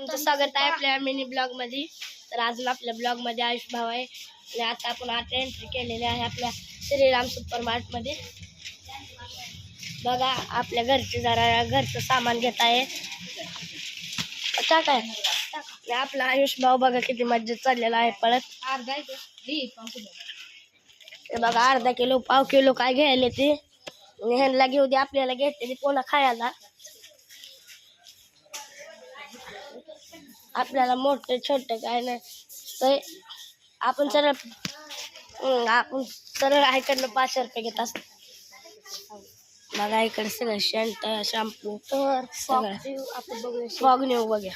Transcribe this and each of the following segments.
तुमचं स्वागत आहे आपल्या मिनी ब्लॉग मध्ये। तर अजून आपल्या ब्लॉग मध्ये आयुष भाऊ आहे आणि आता आपण एंट्री केलेली आहे आपल्या श्रीराम सुपर मार्ट मध्ये। बघा आपल्या घरचे जरा घरचं सामान घेत आहे। काय आपला आयुष भाऊ बघा किती मज्जा चाललेला आहे पळत। बघा अर्धा किलो पाव किलो काय घ्यायला ते ह्यांना घेऊ दे, आपल्याला घेतलेली पुन्हा खायला। आपल्याला मोठे छोटे काय नाही तर आपण सरळ आईकडनं 500 रुपये घेत असतो। बघा इकडे सगळं शॅम्पू शॅम्पू तर फॉग न्यू बघा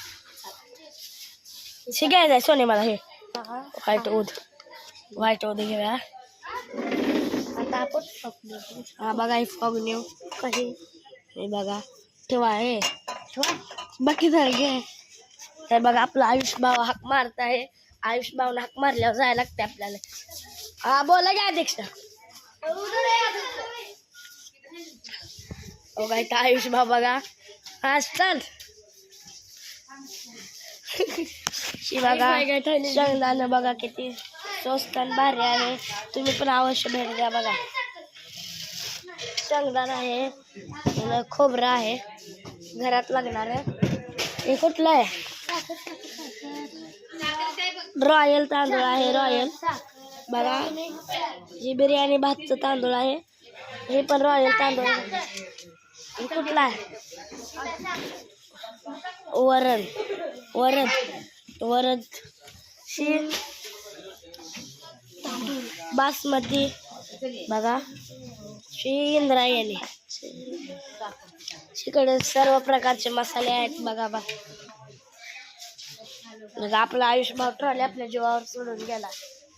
शिकायचं आहे सोने मला। हे व्हाईट ऊद घेऊया आता आपण। हा बघा हे फॉग न्यू कशी हे बघा ठेवा हे बाकी झालं घे। तर बघा आपला आयुष भाऊ हाक मारत आहे। आयुष भाऊला हाक मारल्यावर जायला लागते आपल्याला। हा बोला की अध्यक्ष। बघा इथं आयुष भाऊ बघा हा चल बघा शेंगदाणा बघा किती स्वस्त आणि भारी आहे। तुम्ही पण अवश्य भेट द्या। बघा शेंगदाणा आहे, खोबरं आहे घरात लागणार आहे। हे कुठलं आहे? रॉयल तांदूळ आहे रॉयल। बघा ही बिर्याणी भातचं तांदूळ आहे, हे पण रॉयल तांदूळ आहे। हे कुठला आहे? वरण वरण वरण बासमती बघा इंद्रायणी। इकडे सर्व प्रकारचे मसाले आहेत बघा। बघा आपला आयुष भाऊ ट्रॉली आपल्या जीवावर सोडून गेला।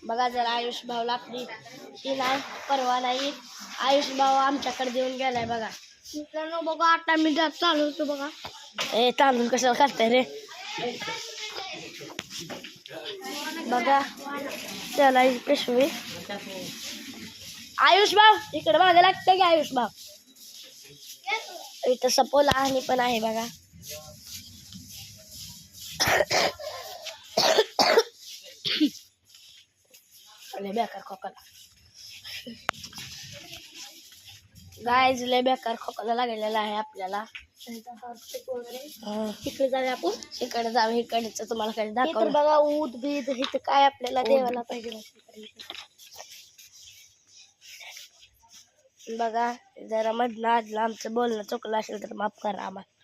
बघा जर आयुष भाऊला आपली ही नाही परवा नाही, आयुष भाऊ आमच्याकडे देऊन गेलाय। बघा मित्रांनो बघा 8 मिनिटात चालू होतो बघा। ए तांदूळ कशाला खाताय रे? बघा त्याला पिशवी आयुष भाऊ इकडे मागे लागतं की आयुष भाऊ। इथं सपोला आणि पण आहे बघा। लय बेकार खोकला गायज, लय बेकार खोकला लागलेला आहे आपल्याला। इकडे जाऊया आपण, इकडे जाऊ इकडचं तुम्हाला काही दाखव। बघा ऊद बीद इथं काय आपल्याला देवाला पाहिजे। बघा जरा मधनं आदलं आमचं बोलणं चुकलं असेल तर माफ करा आम्हाला।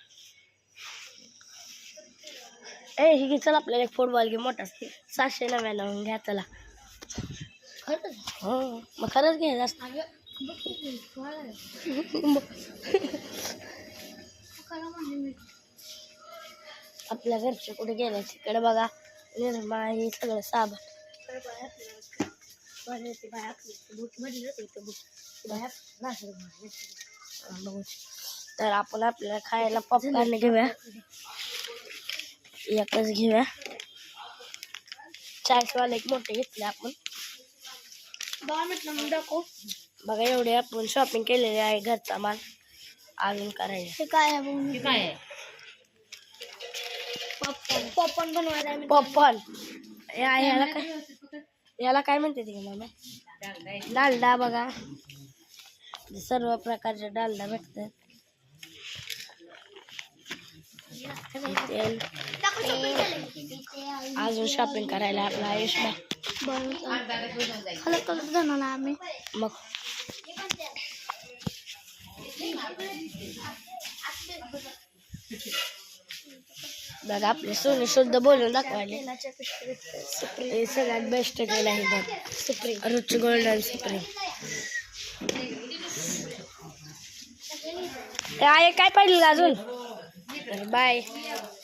ए ही चल आपल्याला एक फुटबॉल घे मोठा 799 घ्या चला। हो मग खरंच घे जास्त। आपल्या घरचे कुठे गेले तिकडे बघा निर्मा हे सगळं साबण। तर आपण आपल्याला खायला पॉपकॉर्न घेऊया, एकच घेऊया। 40 वाले एक मोठे घेतले आपण। बघा एवढे आपण शॉपिंग केलेले आहे घरचा माल अजून करायचं। हे काय आहे? पॉपकॉर्न बनवायला आहे। पॉपकॉर्न याला काय म्हणते ते मामा? डालडा बघा सर्व प्रकारचे डालडा भेटतात। अजून शॉपिंग करायला आपला आयुष आम्ही मग बघा आपले सोने शुद्ध बोलून दाखवायले। सगळ्यात बेस्ट केलं आहे सुप्रीम रुच गोल्डन सुप्रीम। काय पाहिजे अजून? बाय,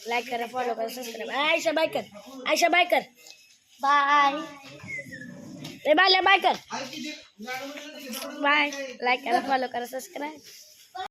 लाईक करा, फॉलो करा, सबस्क्राईब। आयशा बाय कर, आयशा बाय कर, बाय रे बाय कर, बाय, लाईक करा, फॉलो करा, सबस्क्राईब।